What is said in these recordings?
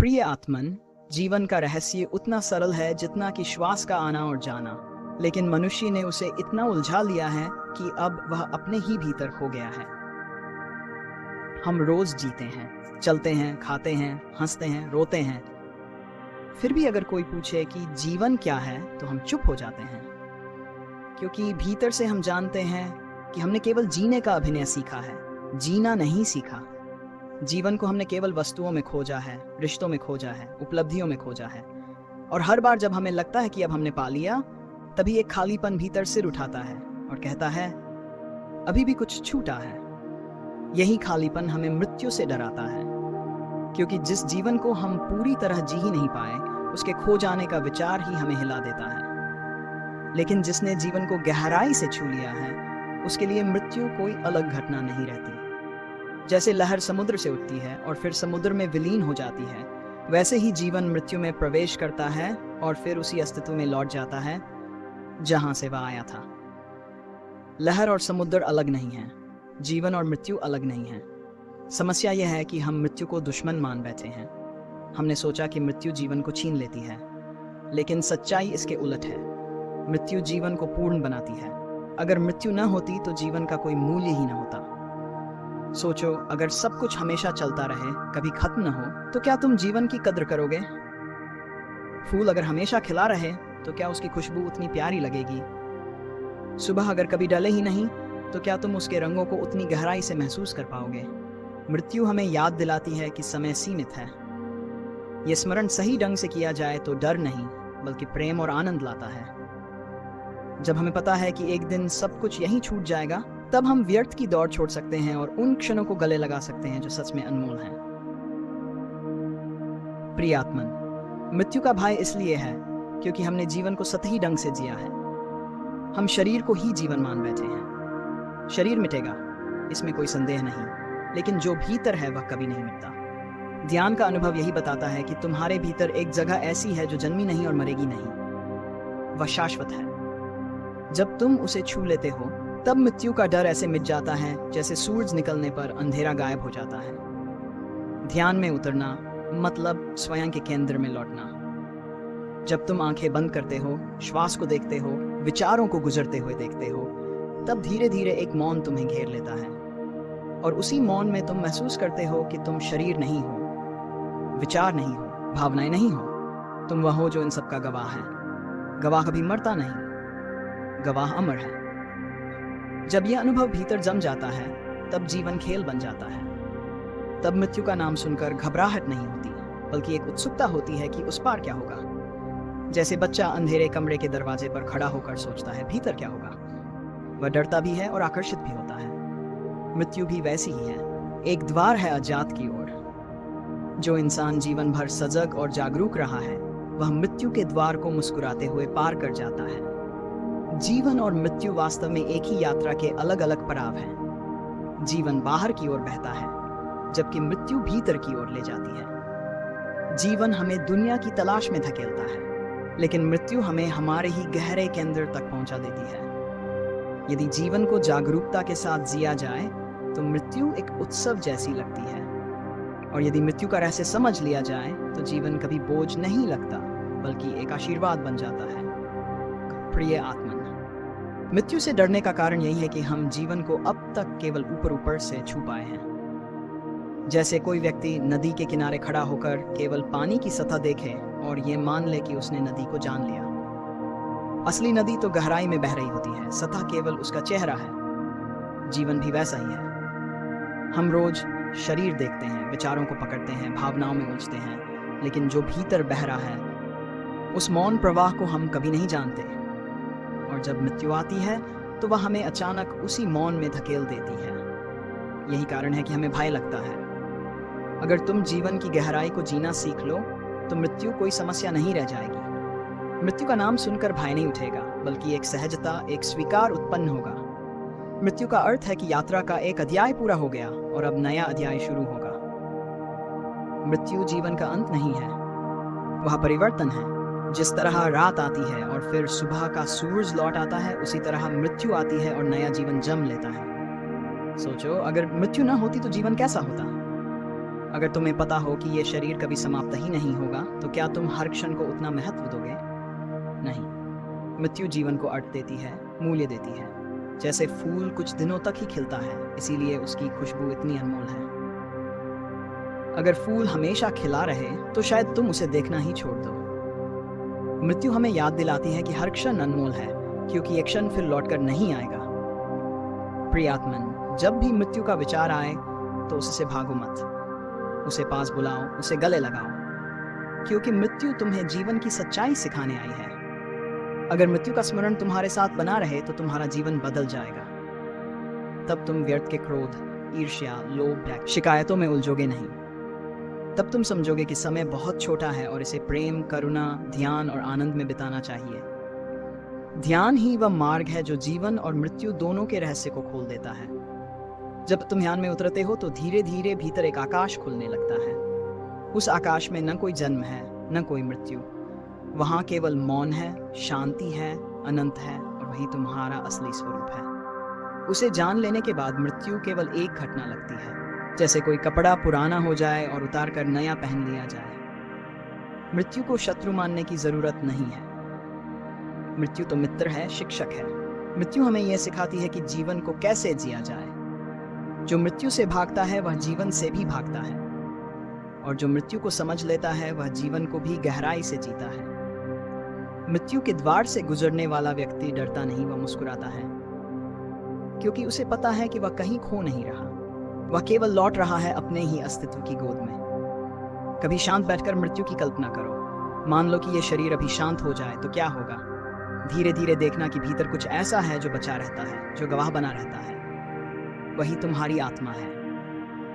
प्रिय आत्मन, जीवन का रहस्य उतना सरल है जितना कि श्वास का आना और जाना, लेकिन मनुष्य ने उसे इतना उलझा लिया है कि अब वह अपने ही भीतर खो गया है। हम रोज जीते हैं, चलते हैं, खाते हैं, हंसते हैं, रोते हैं। फिर भी अगर कोई पूछे कि जीवन क्या है तो हम चुप हो जाते हैं, क्योंकि भीतर से हम जानते हैं कि हमने केवल जीने का अभिनय सीखा है, जीना नहीं सीखा। जीवन को हमने केवल वस्तुओं में खोजा है, रिश्तों में खोजा है, उपलब्धियों में खोजा है। और हर बार जब हमें लगता है कि अब हमने पा लिया, तभी एक खालीपन भीतर सिर उठाता है और कहता है अभी भी कुछ छूटा है। यही खालीपन हमें मृत्यु से डराता है, क्योंकि जिस जीवन को हम पूरी तरह जी ही नहीं पाए, उसके खो जाने का विचार ही हमें हिला देता है। लेकिन जिसने जीवन को गहराई से छू लिया है, उसके लिए मृत्यु कोई अलग घटना नहीं रहती। जैसे लहर समुद्र से उठती है और फिर समुद्र में विलीन हो जाती है, वैसे ही जीवन मृत्यु में प्रवेश करता है और फिर उसी अस्तित्व में लौट जाता है जहां से वह आया था। लहर और समुद्र अलग नहीं है, जीवन और मृत्यु अलग नहीं है। समस्या यह है कि हम मृत्यु को दुश्मन मान बैठे हैं। हमने सोचा कि मृत्यु जीवन को छीन लेती है, लेकिन सच्चाई इसके उलट है। मृत्यु जीवन को पूर्ण बनाती है। अगर मृत्यु न होती तो जीवन का कोई मूल्य ही न होता। सोचो, अगर सब कुछ हमेशा चलता रहे, कभी खत्म न हो, तो क्या तुम जीवन की कद्र करोगे? फूल अगर हमेशा खिला रहे, तो क्या उसकी खुशबू उतनी प्यारी लगेगी? सुबह अगर कभी डले ही नहीं, तो क्या तुम उसके रंगों को उतनी गहराई से महसूस कर पाओगे? मृत्यु हमें याद दिलाती है कि समय सीमित है। यह स्मरण सही ढंग से किया जाए तो डर नहीं, बल्कि प्रेम और आनंद लाता है। जब हमें पता है कि एक दिन सब कुछ यहीं छूट जाएगा, तब हम व्यर्थ की दौड़ छोड़ सकते हैं और उन क्षणों को गले लगा सकते हैं जो सच में अनमोल हैं। प्रिय आत्मन, मृत्यु का भय इसलिए है क्योंकि हमने जीवन को सतही ढंग से जिया है। हम शरीर को ही जीवन मान बैठे हैं। शरीर मिटेगा, इसमें कोई संदेह नहीं, लेकिन जो भीतर है वह कभी नहीं मिटता। ध्यान का अनुभव यही बताता है कि तुम्हारे भीतर एक जगह ऐसी है जो जन्मी नहीं और मरेगी नहीं। वह शाश्वत है। जब तुम उसे छू लेते हो, तब मृत्यु का डर ऐसे मिट जाता है जैसे सूरज निकलने पर अंधेरा गायब हो जाता है। ध्यान में उतरना मतलब स्वयं के केंद्र में लौटना। जब तुम आंखें बंद करते हो, श्वास को देखते हो, विचारों को गुजरते हुए देखते हो, तब धीरे धीरे एक मौन तुम्हें घेर लेता है। और उसी मौन में तुम महसूस करते हो कि तुम शरीर नहीं हो, विचार नहीं हो, भावनाएं नहीं हो। तुम वह हो जो इन सब का गवाह है। गवाह कभी मरता नहीं, गवाह अमर है। जब यह अनुभव भीतर जम जाता है, तब जीवन खेल बन जाता है। तब मृत्यु का नाम सुनकर घबराहट नहीं होती, बल्कि एक उत्सुकता होती है कि उस पार क्या होगा। जैसे बच्चा अंधेरे कमरे के दरवाजे पर खड़ा होकर सोचता है भीतर क्या होगा। वह डरता भी है और आकर्षित भी होता है। मृत्यु भी वैसी ही है, एक द्वार है अज्ञात की ओर। जो इंसान जीवन भर सजग और जागरूक रहा है, वह मृत्यु के द्वार को मुस्कुराते हुए पार कर जाता है। जीवन और मृत्यु वास्तव में एक ही यात्रा के अलग अलग पड़ाव हैं। जीवन बाहर की ओर बहता है, जबकि मृत्यु भीतर की ओर ले जाती है। जीवन हमें दुनिया की तलाश में धकेलता है, लेकिन मृत्यु हमें हमारे ही गहरे केंद्र तक पहुंचा देती है। यदि जीवन को जागरूकता के साथ जिया जाए, तो मृत्यु एक उत्सव जैसी लगती है। और यदि मृत्यु का रहस्य समझ लिया जाए, तो जीवन कभी बोझ नहीं लगता, बल्कि एक आशीर्वाद बन जाता है। प्रिय आत्मन, मृत्यु से डरने का कारण यही है कि हम जीवन को अब तक केवल ऊपर ऊपर से छू पाए हैं। जैसे कोई व्यक्ति नदी के किनारे खड़ा होकर केवल पानी की सतह देखे और ये मान ले कि उसने नदी को जान लिया। असली नदी तो गहराई में बह रही होती है, सतह केवल उसका चेहरा है। जीवन भी वैसा ही है। हम रोज शरीर देखते हैं, विचारों को पकड़ते हैं, भावनाओं में उलझते हैं, लेकिन जो भीतर बह रहा है, उस मौन प्रवाह को हम कभी नहीं जानते। और जब मृत्यु आती है, तो वह हमें अचानक उसी मौन में धकेल देती है। यही कारण है कि हमें भय लगता है। अगर तुम जीवन की गहराई को जीना सीख लो, तो मृत्यु कोई समस्या नहीं रह जाएगी। मृत्यु का नाम सुनकर भय नहीं उठेगा, बल्कि एक सहजता, एक स्वीकार उत्पन्न होगा। मृत्यु का अर्थ है कि यात्रा का एक अध्याय पूरा हो गया और अब नया अध्याय शुरू होगा। मृत्यु जीवन का अंत नहीं है, वह परिवर्तन है। जिस तरह रात आती है और फिर सुबह का सूरज लौट आता है, उसी तरह मृत्यु आती है और नया जीवन जन्म लेता है। सोचो, अगर मृत्यु न होती तो जीवन कैसा होता? अगर तुम्हें पता हो कि ये शरीर कभी समाप्त ही नहीं होगा, तो क्या तुम हर क्षण को उतना महत्व दोगे? नहीं। मृत्यु जीवन को अर्थ देती है, मूल्य देती है। जैसे फूल कुछ दिनों तक ही खिलता है, इसीलिए उसकी खुशबू इतनी अनमोल है। अगर फूल हमेशा खिला रहे, तो शायद तुम उसे देखना ही छोड़ दो। मृत्यु हमें याद दिलाती है कि हर क्षण अनमोल है, क्योंकि ये क्षण फिर लौटकर नहीं आएगा। प्रियात्मन, जब भी मृत्यु का विचार आए, तो उससे भागो मत। उसे पास बुलाओ, उसे गले लगाओ, क्योंकि मृत्यु तुम्हें जीवन की सच्चाई सिखाने आई है। अगर मृत्यु का स्मरण तुम्हारे साथ बना रहे, तो तुम्हारा जीवन बदल जाएगा। तब तुम व्यर्थ के क्रोध, ईर्ष्या, लोभ, शिकायतों में उलझोगे नहीं। तब तुम समझोगे कि समय बहुत छोटा है और इसे प्रेम, करुणा, ध्यान और आनंद में बिताना चाहिए। ध्यान ही वह मार्ग है जो जीवन और मृत्यु दोनों के रहस्य को खोल देता है। जब तुम ध्यान में उतरते हो, तो धीरे धीरे भीतर एक आकाश खुलने लगता है। उस आकाश में न कोई जन्म है, न कोई मृत्यु। वहां केवल मौन है, शांति है, अनंत है, और वही तुम्हारा असली स्वरूप है। उसे जान लेने के बाद मृत्यु केवल एक घटना लगती है, जैसे कोई कपड़ा पुराना हो जाए और उतार कर नया पहन लिया जाए। मृत्यु को शत्रु मानने की जरूरत नहीं है। मृत्यु तो मित्र है, शिक्षक है। मृत्यु हमें यह सिखाती है कि जीवन को कैसे जिया जाए। जो मृत्यु से भागता है, वह जीवन से भी भागता है, और जो मृत्यु को समझ लेता है, वह जीवन को भी गहराई से जीता है। मृत्यु के द्वार से गुजरने वाला व्यक्ति डरता नहीं, वह मुस्कुराता है, क्योंकि उसे पता है कि वह कहीं खो नहीं रहा। वह केवल लौट रहा है अपने ही अस्तित्व की गोद में। कभी शांत बैठकर मृत्यु की कल्पना करो। मान लो कि यह शरीर अभी शांत हो जाए, तो क्या होगा? धीरे धीरे देखना कि भीतर कुछ ऐसा है जो बचा रहता है, जो गवाह बना रहता है। वही तुम्हारी आत्मा है,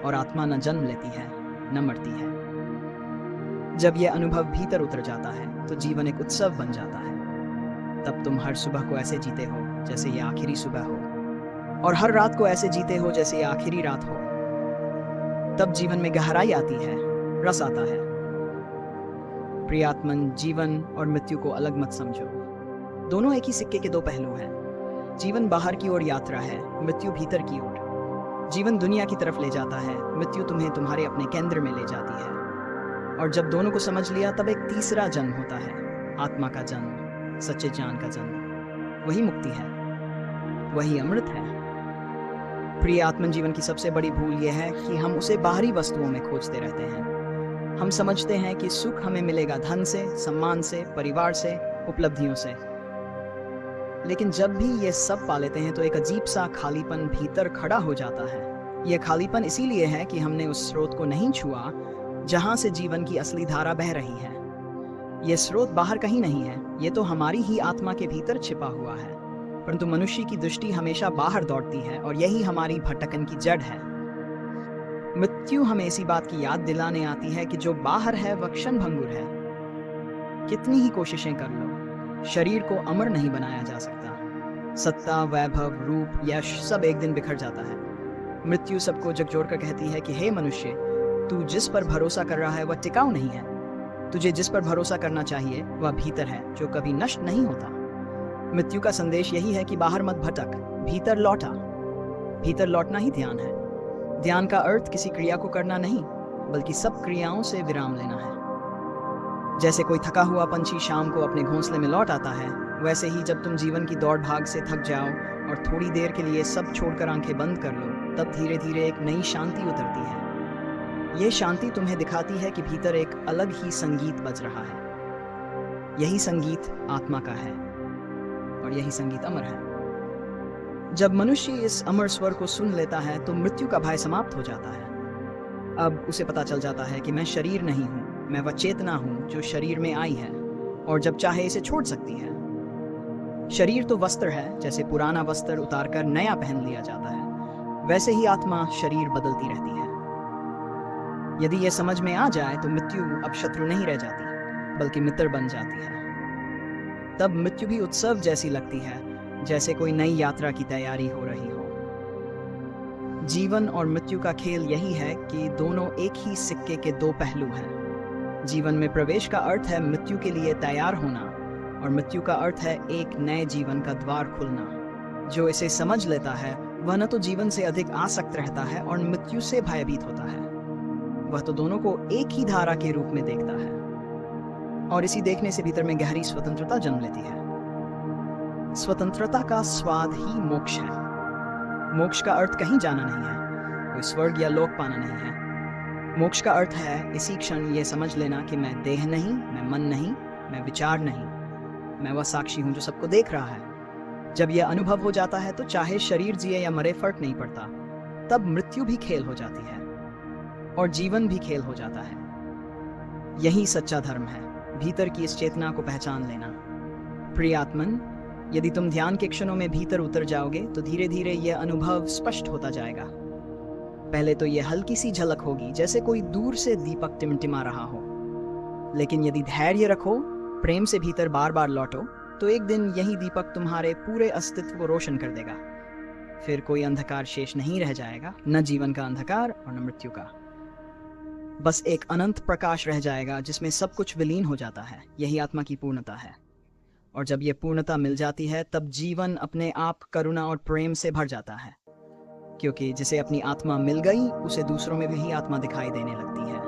और आत्मा न जन्म लेती है, न मरती है। जब यह अनुभव भीतर उतर जाता है, तो जीवन एक उत्सव बन जाता है। तब तुम हर सुबह को ऐसे जीते हो जैसे ये आखिरी सुबह हो, और हर रात को ऐसे जीते हो जैसे ये आखिरी रात हो। तब जीवन में गहराई आती है, रस आता है। प्रियात्मन, जीवन और मृत्यु को अलग मत समझो। दोनों एक ही सिक्के के दो पहलू हैं। जीवन बाहर की ओर यात्रा है, मृत्यु भीतर की ओर। जीवन दुनिया की तरफ ले जाता है, मृत्यु तुम्हें तुम्हारे अपने केंद्र में ले जाती है। और जब दोनों को समझ लिया, तब एक तीसरा जन्म होता है, आत्मा का जन्म, सच्चे ज्ञान का जन्म। वही मुक्ति है, वही अमृत है। प्रिय आत्मन, जीवन की सबसे बड़ी भूल यह है कि हम उसे बाहरी वस्तुओं में खोजते रहते हैं। हम समझते हैं कि सुख हमें मिलेगा धन से, सम्मान से, परिवार से, उपलब्धियों से। लेकिन जब भी ये सब पा लेते हैं, तो एक अजीब सा खालीपन भीतर खड़ा हो जाता है। यह खालीपन इसीलिए है कि हमने उस स्रोत को नहीं छुआ जहां से जीवन की असली धारा बह रही है। यह स्रोत बाहर कहीं नहीं है, ये तो हमारी ही आत्मा के भीतर छिपा हुआ है। परंतु मनुष्य की दृष्टि हमेशा बाहर दौड़ती है, और यही हमारी भटकन की जड़ है। मृत्यु हमें इसी बात की याद दिलाने आती है कि जो बाहर है वह क्षणभंगुर है। कितनी ही कोशिशें कर लो, शरीर को अमर नहीं बनाया जा सकता। सत्ता, वैभव, रूप, यश सब एक दिन बिखर जाता है। मृत्यु सबको झकझोर कर कहती है कि हे मनुष्य, तू जिस पर भरोसा कर रहा है वह टिकाऊ नहीं है। तुझे जिस पर भरोसा करना चाहिए वह भीतर है, जो कभी नष्ट नहीं होता। मृत्यु का संदेश यही है कि बाहर मत भटक, भीतर लौटा। भीतर लौटना ही ध्यान है। ध्यान का अर्थ किसी क्रिया को करना नहीं, बल्कि सब क्रियाओं से विराम लेना है। जैसे कोई थका हुआ पंछी शाम को अपने घोंसले में लौट आता है, वैसे ही जब तुम जीवन की दौड़ भाग से थक जाओ और थोड़ी देर के लिए सब छोड़कर आंखें बंद कर लो, तब धीरे धीरे एक नई शांति उतरती है। ये शांति तुम्हें दिखाती है कि भीतर एक अलग ही संगीत बज रहा है। यही संगीत आत्मा का है, और यही संगीत अमर है। जब मनुष्य इस अमर स्वर को सुन लेता है, तो मृत्यु का भय समाप्त हो जाता है। अब उसे पता चल जाता है कि मैं शरीर नहीं हूँ, मैं वह चेतना हूँ जो शरीर में आई है, और जब चाहे इसे छोड़ सकती है। शरीर तो वस्त्र है, जैसे पुराना वस्त्र उतारकर नया पहन लिया जाता है, वैसे ही आत्मा शरीर बदलती रहती है। यदि यह समझ में आ जाए, तो मृत्यु अब शत्रु नहीं रह जाती, बल्कि मित्र बन जाती है। तब मृत्यु भी उत्सव जैसी लगती है, जैसे कोई नई यात्रा की तैयारी हो रही हो। जीवन और मृत्यु का खेल यही है कि दोनों एक ही सिक्के के दो पहलू हैं। जीवन में प्रवेश का अर्थ है मृत्यु के लिए तैयार होना, और मृत्यु का अर्थ है एक नए जीवन का द्वार खुलना। जो इसे समझ लेता है, वह न तो जीवन से अधिक आसक्त रहता है और मृत्यु से भयभीत होता है। वह तो दोनों को एक ही धारा के रूप में देखता है, और इसी देखने से भीतर में गहरी स्वतंत्रता जन्म लेती है। स्वतंत्रता का स्वाद ही मोक्ष है। मोक्ष का अर्थ कहीं जाना नहीं है, कोई स्वर्ग या लोक पाना नहीं है। मोक्ष का अर्थ है इसी क्षण ये समझ लेना कि मैं देह नहीं, मैं मन नहीं, मैं विचार नहीं, मैं वह साक्षी हूं जो सबको देख रहा है। जब यह अनुभव हो जाता है तो चाहे शरीर जिए या मरे फर्क नहीं पड़ता। तब मृत्यु भी खेल हो जाती है और जीवन भी खेल हो जाता है। यही सच्चा धर्म है, भीतर की इस चेतना को पहचान लेना। प्रिय आत्मन, यदि तुम ध्यान के क्षणों में भीतर उतर जाओगे तो धीरे धीरे यह अनुभव स्पष्ट होता जाएगा। पहले तो यह हल्की सी झलक होगी, जैसे कोई दूर से दीपक टिमटिमा रहा हो। लेकिन यदि धैर्य रखो, प्रेम से भीतर बार बार लौटो, तो एक दिन यही दीपक तुम्हारे पूरे अस्तित्व को रोशन कर देगा। फिर कोई अंधकार शेष नहीं रह जाएगा, न जीवन का अंधकार और न मृत्यु का। बस एक अनंत प्रकाश रह जाएगा जिसमें सब कुछ विलीन हो जाता है। यही आत्मा की पूर्णता है। और जब यह पूर्णता मिल जाती है तब जीवन अपने आप करुणा और प्रेम से भर जाता है, क्योंकि जिसे अपनी आत्मा मिल गई उसे दूसरों में भी आत्मा दिखाई देने लगती है।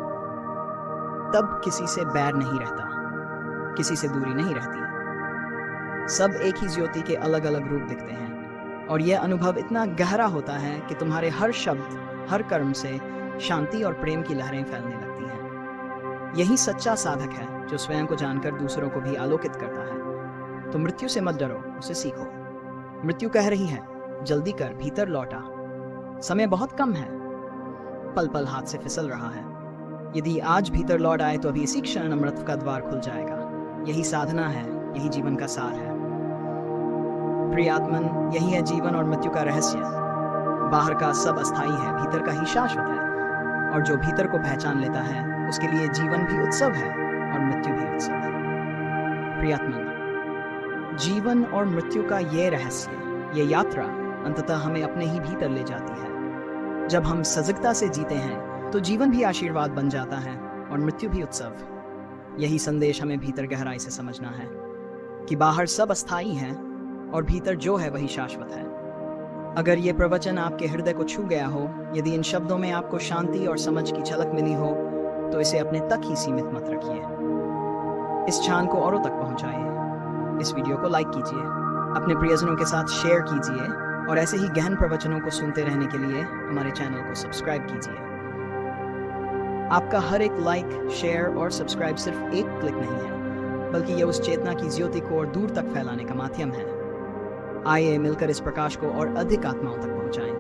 तब किसी से बैर नहीं रहता, किसी से दूरी नहीं रहती। सब एक ही ज्योति के अलग अलग रूप दिखते हैं, और यह अनुभव इतना गहरा होता है कि तुम्हारे हर शब्द, हर कर्म से शांति और प्रेम की लहरें फैलने लगती हैं। यही सच्चा साधक है जो स्वयं को जानकर दूसरों को भी आलोकित करता है। तो मृत्यु से मत डरो, उसे सीखो। मृत्यु कह रही है, जल्दी कर, भीतर लौटा, समय बहुत कम है, पल पल हाथ से फिसल रहा है। यदि आज भीतर लौट आए तो अभी इसी क्षण अमृत का द्वार खुल जाएगा। यही साधना है, यही जीवन का सार है। प्रिय आत्मन, यही है जीवन और मृत्यु का रहस्य। बाहर का सब अस्थाई है, भीतर का ही शाश्वत है। और जो भीतर को पहचान लेता है उसके लिए जीवन भी उत्सव है और मृत्यु भी उत्सव है। प्रिय आत्मन, जीवन और मृत्यु का ये रहस्य, ये यात्रा अंततः हमें अपने ही भीतर ले जाती है। जब हम सजगता से जीते हैं तो जीवन भी आशीर्वाद बन जाता है और मृत्यु भी उत्सव। यही संदेश हमें भीतर गहराई से समझना है कि बाहर सब अस्थाई हैं और भीतर जो है वही शाश्वत है। अगर ये प्रवचन आपके हृदय को छू गया हो, यदि इन शब्दों में आपको शांति और समझ की झलक मिली हो, तो इसे अपने तक ही सीमित मत रखिए। इस ज्ञान को औरों तक पहुंचाइए। इस वीडियो को लाइक कीजिए, अपने प्रियजनों के साथ शेयर कीजिए, और ऐसे ही गहन प्रवचनों को सुनते रहने के लिए हमारे चैनल को सब्सक्राइब कीजिए। आपका हर एक लाइक, शेयर और सब्सक्राइब सिर्फ एक क्लिक नहीं है, बल्कि यह उस चेतना की ज्योति को और दूर तक फैलाने का माध्यम है। आइए मिलकर इस प्रकाश को और अधिक आत्माओं तक पहुंचाएं।